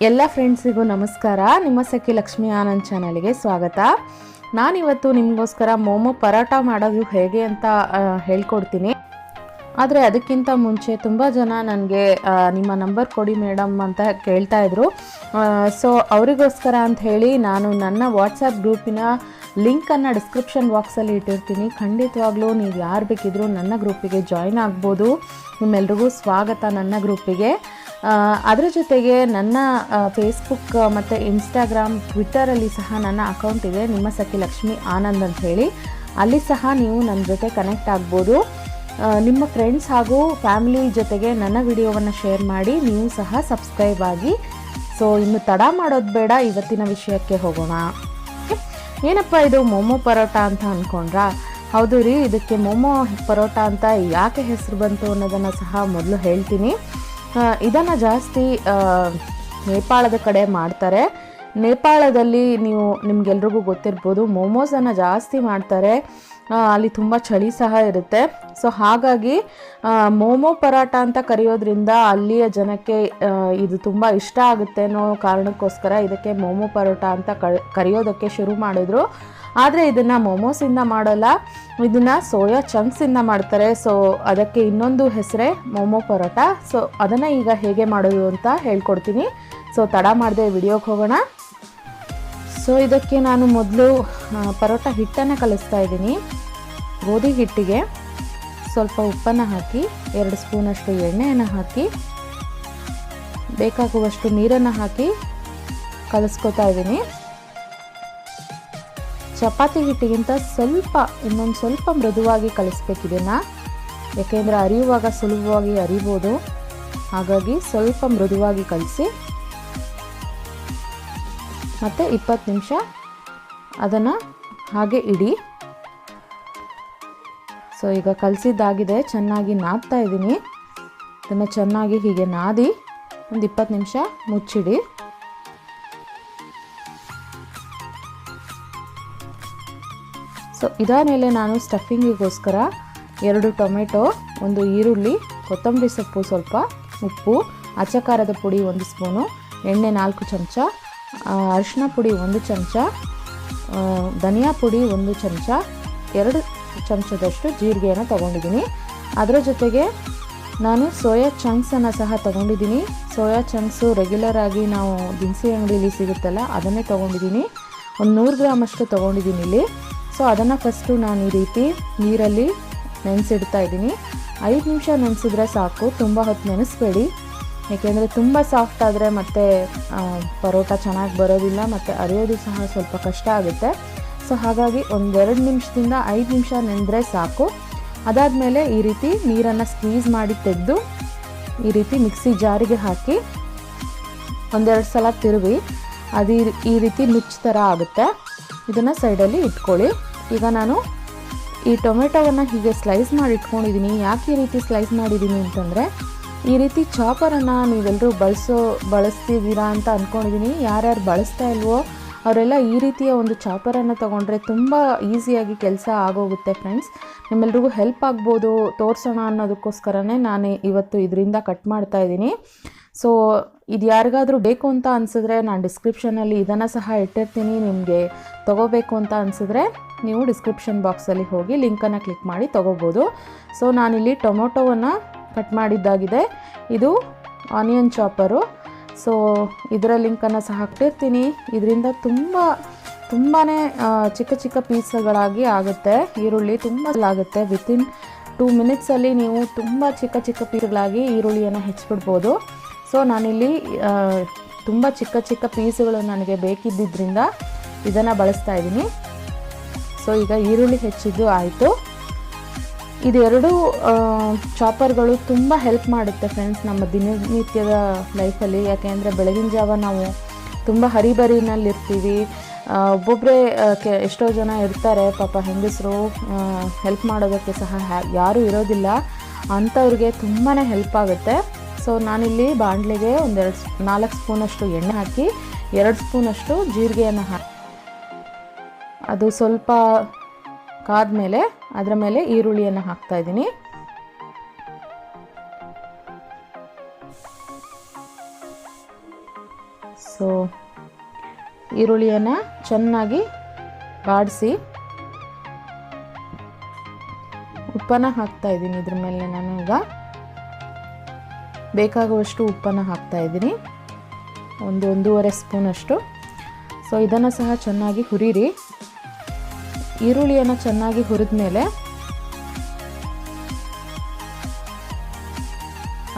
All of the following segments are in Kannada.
ಎಲ್ಲ ಫ್ರೆಂಡ್ಸಿಗೂ ನಮಸ್ಕಾರ. ನಿಮ್ಮ ಸಖಿ ಲಕ್ಷ್ಮಿ ಆನಂದ್ ಚಾನಲ್ಗೆ ಸ್ವಾಗತ. ನಾನಿವತ್ತು ನಿಮಗೋಸ್ಕರ ಮೋಮೋ ಪರೋಟ ಮಾಡೋದು ಹೇಗೆ ಅಂತ ಹೇಳ್ಕೊಡ್ತೀನಿ. ಆದರೆ ಅದಕ್ಕಿಂತ ಮುಂಚೆ ತುಂಬ ಜನ ನನಗೆ ನಿಮ್ಮ ನಂಬರ್ ಕೊಡಿ ಮೇಡಮ್ ಅಂತ ಕೇಳ್ತಾಯಿದ್ರು. ಸೊ ಅವರಿಗೋಸ್ಕರ ಅಂತ ಹೇಳಿ ನಾನು ನನ್ನ ವಾಟ್ಸಪ್ ಗ್ರೂಪಿನ ಲಿಂಕನ್ನು ಡಿಸ್ಕ್ರಿಪ್ಷನ್ ಬಾಕ್ಸಲ್ಲಿ ಇಟ್ಟಿರ್ತೀನಿ. ಖಂಡಿತವಾಗ್ಲೂ ನೀವು ಯಾರು ಬೇಕಿದ್ರೂ ನನ್ನ ಗ್ರೂಪಿಗೆ ಜಾಯ್ನ್ ಆಗ್ಬೋದು. ನಿಮ್ಮೆಲ್ರಿಗೂ ಸ್ವಾಗತ ನನ್ನ ಗ್ರೂಪಿಗೆ. ಅದರ ಜೊತೆಗೆ ನನ್ನ ಫೇಸ್ಬುಕ್ ಮತ್ತು ಇನ್ಸ್ಟಾಗ್ರಾಮ್ ಟ್ವಿಟ್ಟರಲ್ಲಿ ಸಹ ನನ್ನ ಅಕೌಂಟ್ ಇದೆ, ನಿಮ್ಮ ಸಖಿ ಲಕ್ಷ್ಮಿ ಆನಂದ್ ಅಂತ ಹೇಳಿ. ಅಲ್ಲಿ ಸಹ ನೀವು ನನ್ನ ಜೊತೆ ಕನೆಕ್ಟ್ ಆಗ್ಬೋದು. ನಿಮ್ಮ ಫ್ರೆಂಡ್ಸ್ ಹಾಗೂ ಫ್ಯಾಮಿಲಿ ಜೊತೆಗೆ ನನ್ನ ವಿಡಿಯೋವನ್ನು ಶೇರ್ ಮಾಡಿ, ನೀವು ಸಹ ಸಬ್ಸ್ಕ್ರೈಬ್ ಆಗಿ. ಸೊ ಇನ್ನು ತಡ ಮಾಡೋದು ಬೇಡ, ಇವತ್ತಿನ ವಿಷಯಕ್ಕೆ ಹೋಗೋಣ. ಏನಪ್ಪ ಇದು ಮೋಮೋ ಪರೋಟ ಅಂತ ಅಂದ್ಕೊಂಡ್ರಾ? ಹೌದು ರೀ, ಇದಕ್ಕೆ ಮೋಮೋ ಪರೋಟ ಅಂತ ಯಾಕೆ ಹೆಸರು ಬಂತು ಅನ್ನೋದನ್ನು ಸಹ ಮೊದಲು ಹೇಳ್ತೀನಿ. ಇದನ್ನು ಜಾಸ್ತಿ ನೇಪಾಳದ ಕಡೆ ಮಾಡ್ತಾರೆ. ನೇಪಾಳದಲ್ಲಿ ನಿಮಗೆಲ್ರಿಗೂ ಗೊತ್ತಿರ್ಬೋದು, ಮೋಮೋಸನ್ನು ಜಾಸ್ತಿ ಮಾಡ್ತಾರೆ. ಅಲ್ಲಿ ತುಂಬ ಚಳಿ ಸಹ ಇರುತ್ತೆ. ಸೊ ಹಾಗಾಗಿ ಮೋಮೋ ಪರೋಟ ಅಂತ ಕರೆಯೋದ್ರಿಂದ ಅಲ್ಲಿಯ ಜನಕ್ಕೆ ಇದು ತುಂಬ ಇಷ್ಟ ಆಗುತ್ತೆ ಅನ್ನೋ ಕಾರಣಕ್ಕೋಸ್ಕರ ಇದಕ್ಕೆ ಮೋಮೋ ಪರೋಟ ಅಂತ ಕರೆಯೋದಕ್ಕೆ ಶುರು ಮಾಡಿದ್ರು. ಆದರೆ ಇದನ್ನು ಮೋಮೋಸಿಂದ ಮಾಡೋಲ್ಲ, ಇದನ್ನು ಸೋಯಾ ಚಂಕ್ಸಿಂದ ಮಾಡ್ತಾರೆ. ಸೊ ಅದಕ್ಕೆ ಇನ್ನೊಂದು ಹೆಸರೇ ಮೋಮೋ ಪರೋಟ. ಸೊ ಅದನ್ನು ಈಗ ಹೇಗೆ ಮಾಡೋದು ಅಂತ ಹೇಳ್ಕೊಡ್ತೀನಿ. ಸೊ ತಡ ಮಾಡದೆ ವಿಡಿಯೋಗೆ ಹೋಗೋಣ. ಸೊ ಇದಕ್ಕೆ ನಾನು ಮೊದಲು ಪರೋಟ ಹಿಟ್ಟನ್ನು ಕಲಿಸ್ತಾ ಇದ್ದೀನಿ. ಗೋಧಿ ಹಿಟ್ಟಿಗೆ ಸ್ವಲ್ಪ ಉಪ್ಪನ್ನು ಹಾಕಿ, 2 ಸ್ಪೂನಷ್ಟು ಎಣ್ಣೆಯನ್ನು ಹಾಕಿ, ಬೇಕಾಗುವಷ್ಟು ನೀರನ್ನು ಹಾಕಿ ಕಲಿಸ್ಕೊತಾ ಇದ್ದೀನಿ. ಚಪಾತಿ ಹಿಟ್ಟಿಗಿಂತ ಇನ್ನೊಂದು ಸ್ವಲ್ಪ ಮೃದುವಾಗಿ ಕಲಿಸ್ಬೇಕು ಇದನ್ನು, ಯಾಕೆಂದರೆ ಅರಿಯುವಾಗ ಸುಲಭವಾಗಿ ಅರಿಬೋದು. ಹಾಗಾಗಿ ಸ್ವಲ್ಪ ಮೃದುವಾಗಿ ಕಲಿಸಿ ಮತ್ತು 20 ನಿಮಿಷ ಅದನ್ನು ಹಾಗೆ ಇಡಿ. ಸೊ ಈಗ ಕಲಸಿದ್ದಾಗಿದೆ, ಚೆನ್ನಾಗಿ ನಾದ್ತಾ ಇದ್ದೀನಿ. ಇದನ್ನು ಚೆನ್ನಾಗಿ ಹೀಗೆ ನಾದಿ ಒಂದು 20 ನಿಮಿಷ ಮುಚ್ಚಿಡಿ. ಸೊ ಇದಾದಮೇಲೆ ನಾನು ಸ್ಟಫಿಂಗಿಗೋಸ್ಕರ 2 ಟೊಮೆಟೊ, 1 ಈರುಳ್ಳಿ, ಕೊತ್ತಂಬರಿ ಸೊಪ್ಪು, ಸ್ವಲ್ಪ ಉಪ್ಪು, ಅಚ್ಚ ಖಾರದ ಪುಡಿ 1 ಸ್ಪೂನು, ಎಣ್ಣೆ 4 ಚಮಚ, ಅರಿಶಿನ ಪುಡಿ 1 ಚಮಚ, ಧನಿಯಾ ಪುಡಿ 1 ಚಮಚ, 2 ಚಮಚದಷ್ಟು ಜೀರಿಗೆಯನ್ನು ತೊಗೊಂಡಿದ್ದೀನಿ. ಅದರ ಜೊತೆಗೆ ನಾನು ಸೋಯಾ ಚಂಕ್ಸನ್ನು ಸಹ ತೊಗೊಂಡಿದ್ದೀನಿ. ಸೋಯಾ ಚಂಕ್ಸು ರೆಗ್ಯುಲರ್ ಆಗಿ ನಾವು ದಿನಸಿ ಅಂಗಡಿಯಲ್ಲಿ ಸಿಗುತ್ತಲ್ಲ, ಅದನ್ನೇ ತೊಗೊಂಡಿದ್ದೀನಿ. ಒಂದು 100 ಗ್ರಾಮಷ್ಟು ತೊಗೊಂಡಿದ್ದೀನಿ ಇಲ್ಲಿ. ಸೊ ಅದನ್ನು ಫಸ್ಟು ನಾನು ಈ ರೀತಿ ನೀರಲ್ಲಿ ನೆನೆಸಿಡ್ತಾ ಇದ್ದೀನಿ. 5 ನಿಮಿಷ ನೆನೆಸಿದ್ರೆ ಸಾಕು, ತುಂಬ ಹೊತ್ತು ನೆನೆಸ್ಬೇಡಿ. ಏಕೆಂದರೆ ತುಂಬ ಸಾಫ್ಟ್ ಆದರೆ ಮತ್ತು ಪರೋಟ ಚೆನ್ನಾಗಿ ಬರೋದಿಲ್ಲ ಮತ್ತು ಅರಿಯೋದು ಸಹ ಸ್ವಲ್ಪ ಕಷ್ಟ ಆಗುತ್ತೆ. ಸೊ ಹಾಗಾಗಿ 1-2 ನಿಮಿಷದಿಂದ 5 ನಿಮಿಷ ನೆನೆದ್ರೆ ಸಾಕು. ಅದಾದಮೇಲೆ ಈ ರೀತಿ ನೀರನ್ನು ಸ್ಕ್ವೀಸ್ ಮಾಡಿ ತೆಗೆದು ಈ ರೀತಿ ಮಿಕ್ಸಿ ಜಾರಿಗೆ ಹಾಕಿ 1-2 ಸಲ ತಿರುವಿ ಅದು ಈ ರೀತಿ ನುಚ್ಚು ಥರ ಆಗುತ್ತೆ. ಇದನ್ನು ಸೈಡಲ್ಲಿ ಇಟ್ಕೊಳ್ಳಿ. ಈಗ ನಾನು ಈ ಟೊಮೆಟೊವನ್ನು ಹೀಗೆ ಸ್ಲೈಸ್ ಮಾಡಿ ಇಟ್ಕೊಂಡಿದ್ದೀನಿ. ಯಾಕೆ ಈ ರೀತಿ ಸ್ಲೈಸ್ ಮಾಡಿದ್ದೀನಿ ಅಂತಂದರೆ, ಈ ರೀತಿ ಚಾಪರನ್ನು ನೀವೆಲ್ಲರೂ ಬಳಸ್ತಿದ್ದೀರಾ ಅಂತ ಅಂದ್ಕೊಂಡಿದ್ದೀನಿ. ಯಾರ್ಯಾರು ಬಳಸ್ತಾ ಇಲ್ವೋ ಅವರೆಲ್ಲ ಈ ರೀತಿಯ ಒಂದು ಚಾಪರನ್ನು ತೊಗೊಂಡ್ರೆ ತುಂಬ ಈಸಿಯಾಗಿ ಕೆಲಸ ಆಗೋಗುತ್ತೆ ಫ್ರೆಂಡ್ಸ್. ನಿಮ್ಮೆಲ್ರಿಗೂ ಹೆಲ್ಪ್ ಆಗ್ಬೋದು, ತೋರಿಸೋಣ ಅನ್ನೋದಕ್ಕೋಸ್ಕರನೇ ನಾನು ಇವತ್ತು ಇದರಿಂದ ಕಟ್ ಮಾಡ್ತಾ ಇದ್ದೀನಿ. ಸೊ ಇದು ಯಾರಿಗಾದರೂ ಬೇಕು ಅಂತ ಅನಿಸಿದ್ರೆ ನಾನು ಡಿಸ್ಕ್ರಿಪ್ಷನಲ್ಲಿ ಇದನ್ನು ಸಹ ಇಟ್ಟಿರ್ತೀನಿ. ನಿಮಗೆ ತೊಗೋಬೇಕು ಅಂತ ಅನಿಸಿದ್ರೆ ನೀವು ಡಿಸ್ಕ್ರಿಪ್ಷನ್ ಬಾಕ್ಸಲ್ಲಿ ಹೋಗಿ ಲಿಂಕನ್ನು ಕ್ಲಿಕ್ ಮಾಡಿ ತೊಗೋಬೋದು. ಸೊ ನಾನಿಲ್ಲಿ ಟೊಮೊಟೊವನ್ನು ಕಟ್ ಮಾಡಿದ್ದಾಗಿದೆ. ಇದು ಆನಿಯನ್ ಚಾಪರು. ಸೊ ಇದರ ಲಿಂಕನ್ನು ಸಹ ಹಾಕ್ತಿರ್ತೀನಿ. ಇದರಿಂದ ತುಂಬಾ ಚಿಕ್ಕ ಚಿಕ್ಕ ಪೀಸ್ಗಳಾಗಿ ಆಗುತ್ತೆ. ಈರುಳ್ಳಿ ತುಂಬ ಆಗುತ್ತೆ. ವಿತಿನ್ 2 ಮಿನಿಟ್ಸಲ್ಲಿ ನೀವು ತುಂಬ ಚಿಕ್ಕ ಚಿಕ್ಕ ಪೀಸ್ಗಳಾಗಿ ಈರುಳ್ಳಿಯನ್ನು ಹೆಚ್ಚಿಬಿಡ್ಬೋದು. ಸೊ ನಾನಿಲ್ಲಿ ತುಂಬ ಚಿಕ್ಕ ಚಿಕ್ಕ ಪೀಸ್ಗಳು ನನಗೆ ಬೇಕಿದ್ದರಿಂದ ಇದನ್ನು ಬಳಸ್ತಾ ಇದ್ದೀನಿ. ಸೊ ಈಗ ಈರುಳ್ಳಿ ಹೆಚ್ಚಿದ್ದು ಆಯಿತು. ಇದೆರಡು ಚಾಪರ್ಗಳು ತುಂಬ ಹೆಲ್ಪ್ ಮಾಡುತ್ತೆ ಫ್ರೆಂಡ್ಸ್ ನಮ್ಮ ದಿನನಿತ್ಯದ ಲೈಫಲ್ಲಿ. ಯಾಕೆಂದರೆ ಬೆಳಗಿನ ಜಾವ ನಾವು ತುಂಬ ಹರಿಬರಿನಲ್ಲಿರ್ತೀವಿ. ಒಬ್ಬೊಬ್ಬರೇ ಎಷ್ಟೋ ಜನ ಇರ್ತಾರೆ ಪಾಪ, ಹೆಂಗಸರು ಹೆಲ್ಪ್ ಮಾಡೋದಕ್ಕೆ ಸಹ ಯಾರೂ ಇರೋದಿಲ್ಲ. ಅಂಥವ್ರಿಗೆ ತುಂಬಾ ಹೆಲ್ಪ್ ಆಗುತ್ತೆ. ಸೊ ನಾನಿಲ್ಲಿ ಬಾಣಲೆಗೆ 4 ಸ್ಪೂನಷ್ಟು ಎಣ್ಣೆ ಹಾಕಿ 2 ಸ್ಪೂನಷ್ಟು ಜೀರಿಗೆಯನ್ನು ಹಾಕಿ ಅದು ಸ್ವಲ್ಪ ಕಾದ್ಮೇಲೆ ಅದರ ಮೇಲೆ ಈರುಳ್ಳಿಯನ್ನು ಹಾಕ್ತಾಯಿದ್ದೀನಿ. ಸೊ ಈರುಳ್ಳಿಯನ್ನು ಚೆನ್ನಾಗಿ ಬಾಡಿಸಿ ಉಪ್ಪನ್ನು ಹಾಕ್ತಾಯಿದ್ದೀನಿ. ಇದ್ರ ಮೇಲೆ ನಾನು ಈಗ ಬೇಕಾಗುವಷ್ಟು ಉಪ್ಪನ್ನು ಹಾಕ್ತಾಯಿದ್ದೀನಿ, 1-1.5 ಸ್ಪೂನಷ್ಟು. ಸೊ ಇದನ್ನು ಸಹ ಚೆನ್ನಾಗಿ ಹುರಿರಿ. ಈರುಳ್ಳಿಯನ್ನು ಚೆನ್ನಾಗಿ ಹುರಿದ ಮೇಲೆ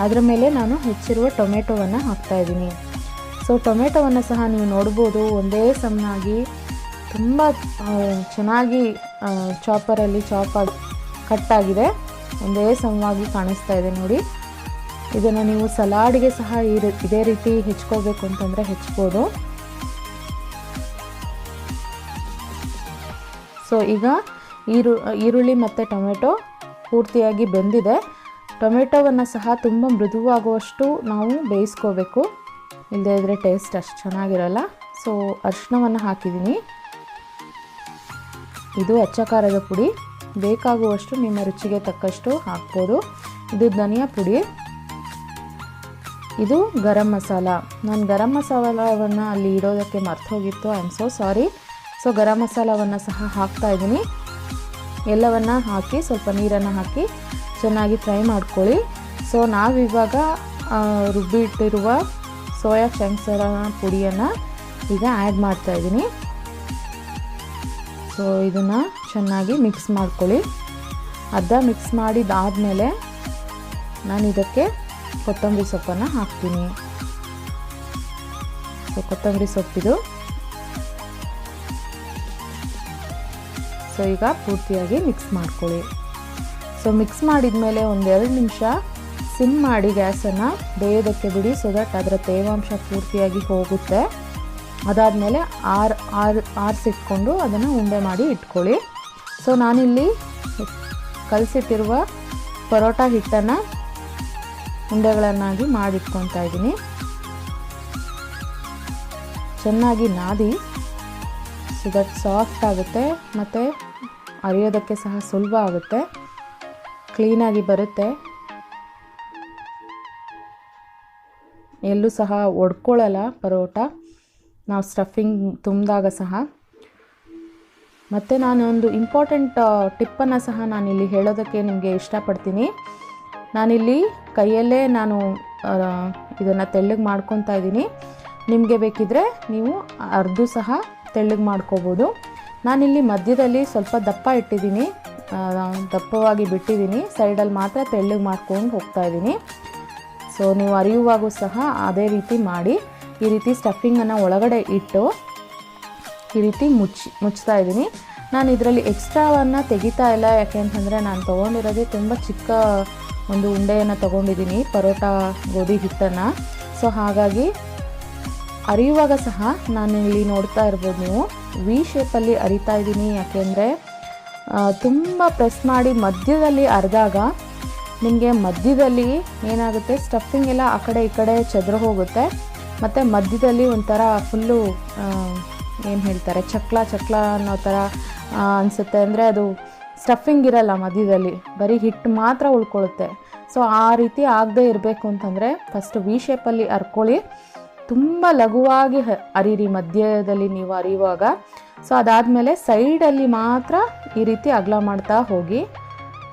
ಅದರ ಮೇಲೆ ನಾನು ಹೆಚ್ಚಿರುವ ಟೊಮೆಟೊವನ್ನು ಹಾಕ್ತಾಯಿದ್ದೀನಿ. ಸೊ ಟೊಮೆಟೊವನ್ನು ಸಹ ನೀವು ನೋಡ್ಬೋದು, ಒಂದೇ ಸಮನಾಗಿ ತುಂಬ ಚೆನ್ನಾಗಿ ಚಾಪರಲ್ಲಿ ಕಟ್ಟಾಗಿದೆ, ಒಂದೇ ಸಮವಾಗಿ ಕಾಣಿಸ್ತಾ ಇದೆ ನೋಡಿ. ಇದನ್ನು ನೀವು ಸಲಾಡ್ಗೆ ಸಹ ಇದೇ ರೀತಿ ಹೆಚ್ಕೋಬೇಕು ಅಂತಂದರೆ ಹೆಚ್ಬೋದು. ಸೊ ಈಗ ಈರುಳ್ಳಿ ಮತ್ತು ಟೊಮೆಟೊ ಪೂರ್ತಿಯಾಗಿ ಬೆಂದಿದೆ. ಟೊಮೆಟೊವನ್ನು ಸಹ ತುಂಬ ಮೃದುವಾಗುವಷ್ಟು ನಾವು ಬೇಯಿಸ್ಕೋಬೇಕು, ಇಲ್ಲದೇ ಇದ್ದರೆ ಟೇಸ್ಟ್ ಅಷ್ಟು ಚೆನ್ನಾಗಿರಲ್ಲ. ಸೊ ಅರಿಶಿಣವನ್ನು ಹಾಕಿದ್ದೀನಿ. ಇದು ಅಚ್ಚ ಖಾರದ ಪುಡಿ, ಬೇಕಾಗುವಷ್ಟು ನಿಮ್ಮ ರುಚಿಗೆ ತಕ್ಕಷ್ಟು ಹಾಕ್ಬೋದು. ಇದು ಧನಿಯಾ ಪುಡಿ, ಇದು ಗರಂ ಮಸಾಲ. ನಾನು ಗರಂ ಮಸಾಲವನ್ನು ಅಲ್ಲಿ ಇಡೋದಕ್ಕೆ ಮರ್ತು ಹೋಗಿತ್ತು, I am so sorry. So ಗರಂ ಮಸಾಲವನ್ನು ಸಹ ಹಾಕ್ತಾಯಿದ್ದೀನಿ. ಎಲ್ಲವನ್ನು ಹಾಕಿ ಸ್ವಲ್ಪ ನೀರನ್ನು ಹಾಕಿ ಚೆನ್ನಾಗಿ ಫ್ರೈ ಮಾಡ್ಕೊಳ್ಳಿ. ಸೊ ನಾವಿವಾಗ ರುಬ್ಬಿಟ್ಟಿರುವ ಸೋಯಾ ಚಂಕ್ಸರ ಪುಡಿಯನ್ನು ಈಗ ಆ್ಯಡ್ ಮಾಡ್ತಾಯಿದ್ದೀನಿ. ಸೊ ಇದನ್ನು ಚೆನ್ನಾಗಿ ಮಿಕ್ಸ್ ಮಾಡ್ಕೊಳ್ಳಿ. ಅರ್ಧ ಮಿಕ್ಸ್ ಮಾಡಿದ್ದಾದಮೇಲೆ ನಾನು ಇದಕ್ಕೆ ಕೊತ್ತಂಬರಿ ಸೊಪ್ಪನ್ನು ಹಾಕ್ತೀನಿ. ಸೊ ಕೊತ್ತಂಬರಿ ಸೊಪ್ಪಿದು. ಸೊ ಈಗ ಪೂರ್ತಿಯಾಗಿ ಮಿಕ್ಸ್ ಮಾಡ್ಕೊಳ್ಳಿ. ಸೊ ಮಿಕ್ಸ್ ಮಾಡಿದ ಮೇಲೆ 1-2 ನಿಮಿಷ ಸಿಮ್ ಮಾಡಿ ಗ್ಯಾಸನ್ನು ಬೇಯೋದಕ್ಕೆ ಬಿಡಿ, ಸೊ ದಟ್ ಅದರ ತೇವಾಂಶ ಪೂರ್ತಿಯಾಗಿ ಹೋಗುತ್ತೆ. ಅದಾದಮೇಲೆ ಆರಿಸಿಟ್ಕೊಂಡು ಅದನ್ನು ಉಂಡೆ ಮಾಡಿ ಇಟ್ಕೊಳ್ಳಿ. ಸೊ ನಾನಿಲ್ಲಿ ಕಲಸಿಟ್ಟಿರುವ ಪರೋಟ ಹಿಟ್ಟನ್ನು ಉಂಡೆಗಳನ್ನಾಗಿ ಮಾಡಿಟ್ಕೊತಾ ಇದ್ದೀನಿ. ಚೆನ್ನಾಗಿ ನಾದಿ, ಸೊ ದಟ್ ಸಾಫ್ಟ್ ಆಗುತ್ತೆ ಮತ್ತು ಅರಿಯೋದಕ್ಕೆ ಸಹ ಸುಲಭ ಆಗುತ್ತೆ, ಕ್ಲೀನಾಗಿ ಬರುತ್ತೆ, ಎಲ್ಲೂ ಸಹ ಒಡ್ಕೊಳ್ಳಲ್ಲ ಪರೋಟ ನಾವು ಸ್ಟಫಿಂಗ್ ತುಂಬಿದಾಗ ಸಹ. ಮತ್ತು ನಾನು ಒಂದು ಇಂಪಾರ್ಟೆಂಟ್ ಟಿಪ್ಪನ್ನು ಸಹ ನಾನಿಲ್ಲಿ ಹೇಳೋದಕ್ಕೆ ನಿಮಗೆ ಇಷ್ಟಪಡ್ತೀನಿ. ನಾನಿಲ್ಲಿ ಕೈಯಲ್ಲೇ ಇದನ್ನು ತೆಳ್ಳಗೆ ಮಾಡ್ಕೊತಾ ಇದ್ದೀನಿ. ನಿಮಗೆ ಬೇಕಿದ್ದರೆ ನೀವು ಅರ್ಧ ಸಹ ತೆಳ್ಳಗೆ ಮಾಡ್ಕೋಬೋದು. ನಾನಿಲ್ಲಿ ಮಧ್ಯದಲ್ಲಿ ಸ್ವಲ್ಪ ದಪ್ಪ ಇಟ್ಟಿದ್ದೀನಿ, ದಪ್ಪವಾಗಿ ಬಿಟ್ಟಿದ್ದೀನಿ, ಸೈಡಲ್ಲಿ ಮಾತ್ರ ತೆಳ್ಳಗೆ ಮಾಡ್ಕೊಂಡು ಹೋಗ್ತಾಯಿದ್ದೀನಿ. ಸೊ ನೀವು ಅರಿಯುವಾಗೂ ಸಹ ಅದೇ ರೀತಿ ಮಾಡಿ. ಈ ರೀತಿ ಸ್ಟಫಿಂಗನ್ನು ಒಳಗಡೆ ಇಟ್ಟು ಈ ರೀತಿ ಮುಚ್ತಾ ಇದ್ದೀನಿ. ನಾನು ಇದರಲ್ಲಿ ಎಕ್ಸ್ಟ್ರಾವನ್ನು ತೆಗಿತಾ ಇಲ್ಲ, ಯಾಕೆ ಅಂತಂದರೆ ನಾನು ತೊಗೊಂಡಿರೋದೇ ತುಂಬ ಚಿಕ್ಕ ಒಂದು ಉಂಡೆಯನ್ನು ತೊಗೊಂಡಿದ್ದೀನಿ, ಪರೋಟ ಗೋಧಿ ಹಿಟ್ಟನ್ನು. ಸೊ ಹಾಗಾಗಿ ಅರಿಯುವಾಗ ಸಹ ನಾನು ಇಲ್ಲಿ ನೋಡ್ತಾ ಇರ್ಬೋದು ನೀವು ವಿ ಶೇಪಲ್ಲಿ ಅರಿತಾ ಇದ್ದೀನಿ. ಯಾಕೆಂದರೆ ತುಂಬ ಪ್ರೆಸ್ ಮಾಡಿ ಮಧ್ಯದಲ್ಲಿ ಅರೆದಾಗ ನಿಮಗೆ ಮಧ್ಯದಲ್ಲಿ ಏನಾಗುತ್ತೆ, ಸ್ಟಫಿಂಗ್ ಎಲ್ಲ ಆ ಕಡೆ ಈ ಕಡೆ ಚೆದ್ರು ಹೋಗುತ್ತೆ. ಮತ್ತು ಮಧ್ಯದಲ್ಲಿ ಒಂಥರ ಫುಲ್ಲು ಏನು ಹೇಳ್ತಾರೆ, ಚಕ್ಲ ಅನ್ನೋ ಥರ ಅನಿಸುತ್ತೆ. ಅಂದರೆ ಅದು ಸ್ಟಫಿಂಗ್ ಇರಲ್ಲ, ಮಧ್ಯದಲ್ಲಿ ಬರೀ ಹಿಟ್ಟು ಮಾತ್ರ ಉಳ್ಕೊಳ್ಳುತ್ತೆ. ಸೊ ಆ ರೀತಿ ಆಗದೆ ಇರಬೇಕು ಅಂತಂದರೆ ಫಸ್ಟ್ ವಿ ಶೇಪಲ್ಲಿ ಅರ್ಕೊಳ್ಳಿ. ತುಂಬ ಲಘುವಾಗಿ ಅರಿರಿ ಮಧ್ಯದಲ್ಲಿ ನೀವು ಅರಿಯುವಾಗ. ಸೊ ಅದಾದಮೇಲೆ ಸೈಡಲ್ಲಿ ಮಾತ್ರ ಈ ರೀತಿ ಅಗಲ ಮಾಡ್ತಾ ಹೋಗಿ.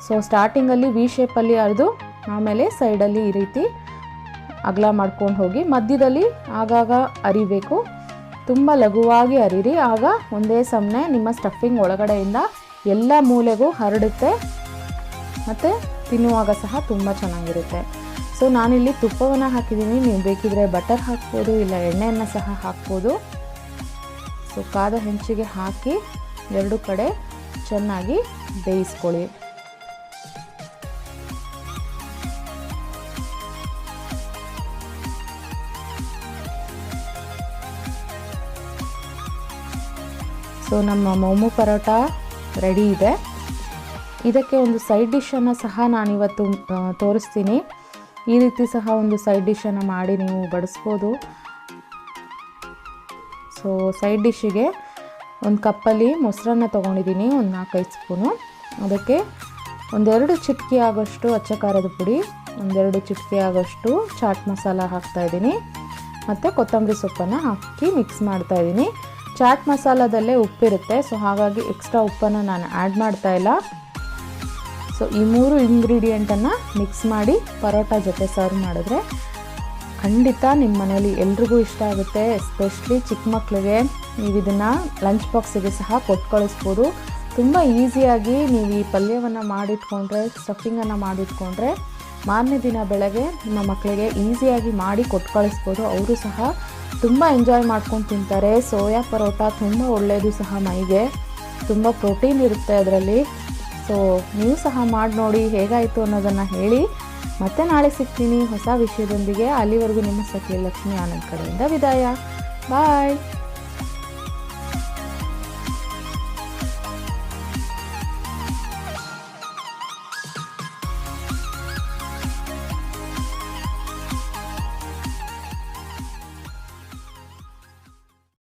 ಸೊ ಸ್ಟಾರ್ಟಿಂಗಲ್ಲಿ ವಿ ಶೇಪಲ್ಲಿ ಅರೆದು ಆಮೇಲೆ ಸೈಡಲ್ಲಿ ಈ ರೀತಿ ಅಗಲ ಮಾಡ್ಕೊಂಡು ಹೋಗಿ, ಮಧ್ಯದಲ್ಲಿ ಆಗಾಗ ಅರಿಬೇಕು. ತುಂಬ ಲಘುವಾಗಿ ಅರಿರಿ, ಆಗ ಒಂದೇ ಸಮನೆ ನಿಮ್ಮ ಸ್ಟಫಿಂಗ್ ಒಳಗಡೆಯಿಂದ ಎಲ್ಲ ಮೂಲೆಗೂ ಹರಡುತ್ತೆ ಮತ್ತು ತಿನ್ನುವಾಗ ಸಹ ತುಂಬ ಚೆನ್ನಾಗಿರುತ್ತೆ. ಸೊ ನಾನಿಲ್ಲಿ ತುಪ್ಪವನ್ನು ಹಾಕಿದ್ದೀನಿ, ನೀವು ಬೇಕಿದ್ರೆ ಬಟರ್ ಹಾಕ್ಬೋದು, ಇಲ್ಲ ಎಣ್ಣೆಯನ್ನು ಸಹ ಹಾಕ್ಬೋದು. ಸೊ ಕಾದ ಹೆಂಚಿಗೆ ಹಾಕಿ 2 ಕಡೆ ಚೆನ್ನಾಗಿ ಬೇಯಿಸ್ಕೊಳ್ಳಿ. ಸೊ ನಮ್ಮ ಮೊಮೊ ಪರೋಟ ರೆಡಿ ಇದೆ. ಇದಕ್ಕೆ ಒಂದು ಸೈಡ್ ಡಿಶನ್ನು ಸಹ ನಾನಿವತ್ತು ತೋರಿಸ್ತೀನಿ. ಈ ರೀತಿ ಸಹ ಒಂದು ಸೈಡ್ ಡಿಶನ್ನು ಮಾಡಿ ನೀವು ಬಡಿಸ್ಬೋದು. ಸೊ ಸೈಡ್ ಡಿಶ್ಶಿಗೆ ಒಂದು ಕಪ್ಪಲ್ಲಿ ಮೊಸರನ್ನ ತೊಗೊಂಡಿದ್ದೀನಿ, ಒಂದು 4-5 ಸ್ಪೂನು. ಅದಕ್ಕೆ 1-2 ಚಿಟಿಕೆ ಆಗೋಷ್ಟು ಅಚ್ಚ ಖಾರದ ಪುಡಿ, 1-2 ಚಿಟಿಕೆ ಆಗೋಷ್ಟು ಚಾಟ್ ಮಸಾಲ ಹಾಕ್ತಾಯಿದ್ದೀನಿ. ಮತ್ತು ಕೊತ್ತಂಬರಿ ಸೊಪ್ಪನ್ನು ಹಾಕಿ ಮಿಕ್ಸ್ ಮಾಡ್ತಾಯಿದ್ದೀನಿ. ಚಾಟ್ ಮಸಾಲದಲ್ಲೇ ಉಪ್ಪಿರುತ್ತೆ, ಸೊ ಹಾಗಾಗಿ ಎಕ್ಸ್ಟ್ರಾ ಉಪ್ಪನ್ನು ನಾನು ಆ್ಯಡ್ ಮಾಡ್ತಾಯಿಲ್ಲ. ಸೊ ಈ 3 ಇಂಗ್ರೀಡಿಯೆಂಟನ್ನು ಮಿಕ್ಸ್ ಮಾಡಿ ಪರೋಟ ಜೊತೆ ಸರ್ವ್ ಮಾಡಿದ್ರೆ ಖಂಡಿತ ನಿಮ್ಮ ಮನೇಲಿ ಎಲ್ರಿಗೂ ಇಷ್ಟ ಆಗುತ್ತೆ. ಎಸ್ಪೆಷಲಿ ಚಿಕ್ಕ ಮಕ್ಕಳಿಗೆ ನೀವು ಇದನ್ನು ಲಂಚ್ ಬಾಕ್ಸಿಗೆ ಸಹ ಕೊಟ್ಟು ಕಳಿಸ್ಬೋದು. ತುಂಬ ಈಸಿಯಾಗಿ ನೀವು ಈ ಪಲ್ಯವನ್ನು ಮಾಡಿಟ್ಕೊಂಡ್ರೆ, ಸ್ಟಫಿಂಗನ್ನು ಮಾಡಿಟ್ಕೊಂಡ್ರೆ ಮಾರನೇ ದಿನ ಬೆಳಗ್ಗೆ ನಿಮ್ಮ ಮಕ್ಕಳಿಗೆ ಈಸಿಯಾಗಿ ಮಾಡಿ ಕೊಟ್ಟು ಕಳಿಸ್ಬೋದು. ಅವರು ಸಹ ತುಂಬ ಎಂಜಾಯ್ ಮಾಡ್ಕೊಂಡು ತಿಂತಾರೆ. ಸೋಯಾ ಪರೋಟ ತುಂಬ ಒಳ್ಳೆಯದು ಸಹ ಮೈಗೆ, ತುಂಬ ಪ್ರೋಟೀನ್ ಇರುತ್ತೆ ಅದರಲ್ಲಿ. ಸೊ ನೀವು ಸಹ ಮಾಡಿ ನೋಡಿ, ಹೇಗಾಯಿತು ಅನ್ನೋದನ್ನು ಹೇಳಿ. ಮತ್ತೆ ನಾಳೆ ಸಿಗ್ತೀನಿ ಹೊಸ ವಿಷಯದೊಂದಿಗೆ. ಅಲ್ಲಿವರೆಗೂ ನಿಮ್ಮ ಸಖಿ ಲಕ್ಷ್ಮಿ ಆನಂದ್ ಕಡೆಯಿಂದ ವಿದಾಯ. ಬಾಯ್.